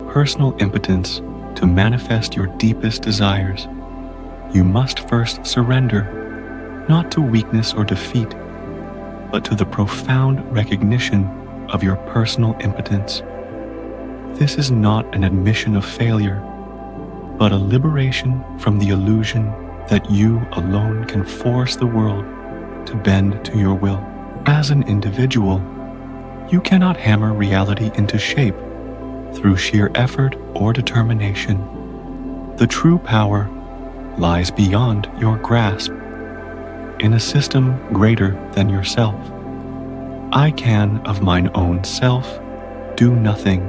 personal impotence to manifest your deepest desires, you must first surrender, not to weakness or defeat, but to the profound recognition of your personal impotence. This is not an admission of failure, but a liberation from the illusion that you alone can force the world to bend to your will. As an individual, you cannot hammer reality into shape through sheer effort or determination. The true power lies beyond your grasp, in a system greater than yourself. "I can of mine own self do nothing"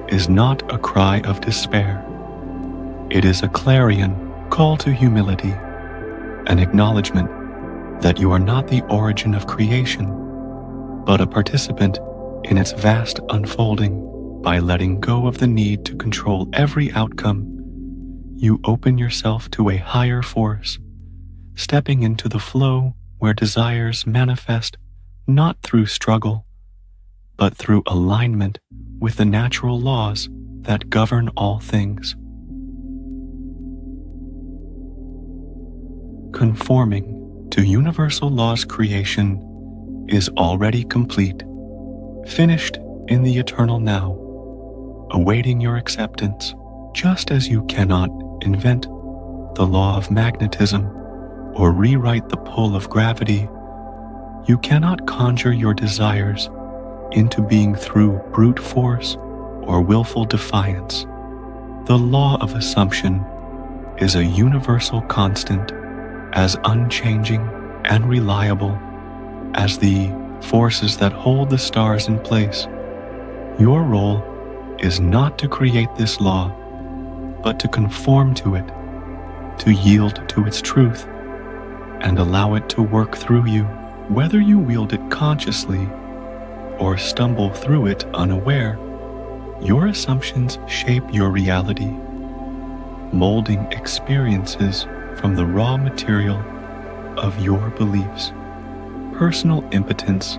is not a cry of despair. It is a clarion call to humility, an acknowledgement that you are not the origin of creation, but a participant in its vast unfolding. By letting go of the need to control every outcome, you open yourself to a higher force, stepping into the flow where desires manifest not through struggle, but through alignment with the natural laws that govern all things. Conforming to universal laws, creation is already complete, finished in the eternal now, awaiting your acceptance. Just as you cannot invent the law of magnetism or rewrite the pull of gravity, you cannot conjure your desires into being through brute force or willful defiance. The law of assumption is a universal constant, as unchanging and reliable as the forces that hold the stars in place. Your role is not to create this law, but to conform to it, to yield to its truth, and allow it to work through you. Whether you wield it consciously or stumble through it unaware, your assumptions shape your reality, molding experiences from the raw material of your beliefs. Personal impotence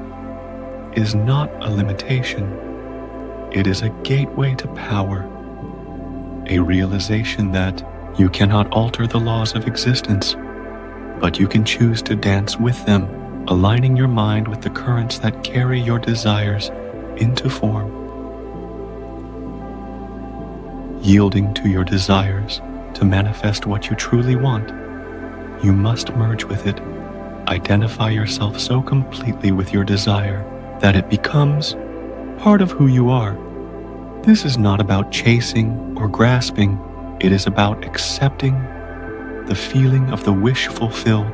is not a limitation. It is a gateway to power, a realization that you cannot alter the laws of existence, but you can choose to dance with them, aligning your mind with the currents that carry your desires into form. Yielding to your desires to manifest what you truly want, you must merge with it. Identify yourself so completely with your desire that it becomes part of who you are. This is not about chasing or grasping. It is about accepting the feeling of the wish fulfilled,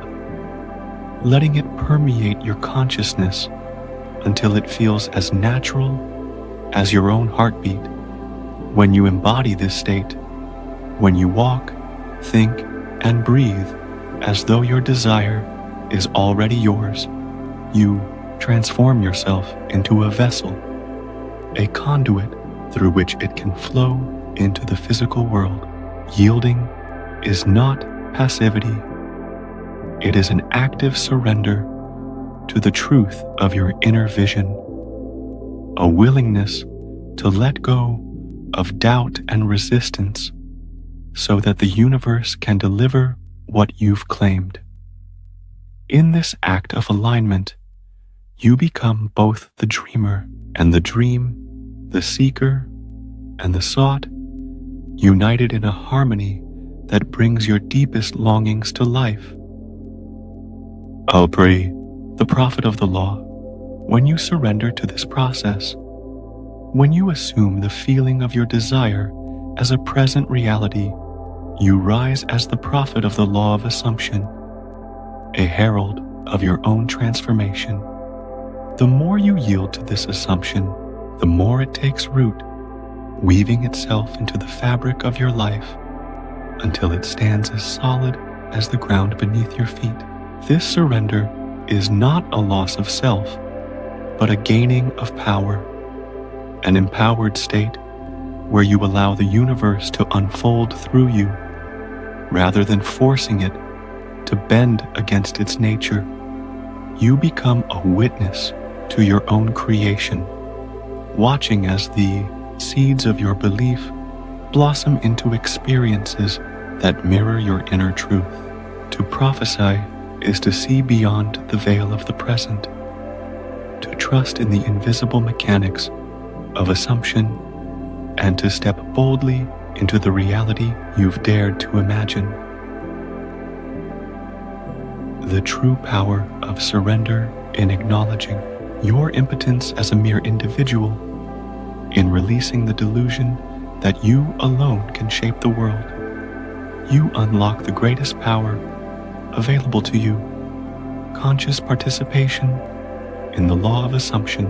letting it permeate your consciousness until it feels as natural as your own heartbeat. When you embody this state, when you walk, think, and breathe as though your desire is already yours, you transform yourself into a vessel, a conduit through which it can flow into the physical world. Yielding is not passivity. It is an active surrender to the truth of your inner vision, a willingness to let go of doubt and resistance so that the universe can deliver what you've claimed. In this act of alignment, you become both the dreamer and the dream, the seeker and the sought, united in a harmony that brings your deepest longings to life. Aubrey, the prophet of the law, when you surrender to this process, when you assume the feeling of your desire as a present reality, you rise as the prophet of the law of assumption, a herald of your own transformation. The more you yield to this assumption, the more it takes root, weaving itself into the fabric of your life until it stands as solid as the ground beneath your feet. This surrender is not a loss of self, but a gaining of power, an empowered state where you allow the universe to unfold through you, rather than forcing it to bend against its nature. You become a witness to your own creation, watching as the seeds of your belief blossom into experiences that mirror your inner truth. To prophesy is to see beyond the veil of the present, to trust in the invisible mechanics of assumption, and to step boldly into the reality you've dared to imagine. The true power of surrender in acknowledging your impotence as a mere individual, in releasing the delusion that you alone can shape the world. You unlock the greatest power available to you, conscious participation in the law of assumption.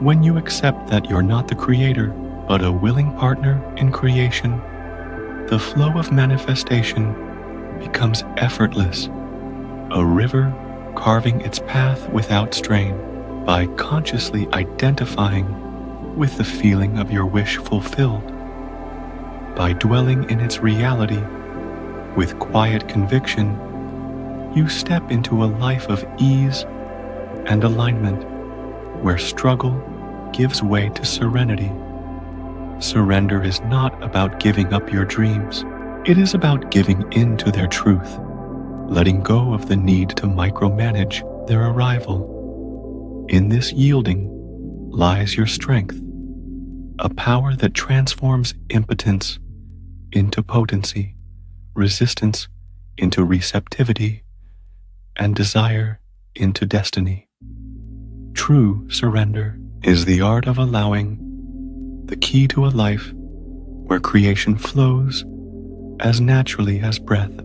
When you accept that you're not the creator, but a willing partner in creation, the flow of manifestation becomes effortless, a river carving its path without strain. By consciously identifying with the feeling of your wish fulfilled, by dwelling in its reality with quiet conviction, you step into a life of ease and alignment, where struggle gives way to serenity. Surrender is not about giving up your dreams. It is about giving in to their truth, letting go of the need to micromanage their arrival. In this yielding lies your strength, a power that transforms impotence into potency, resistance into receptivity, and desire into destiny. True surrender is the art of allowing, the key to a life where creation flows as naturally as breath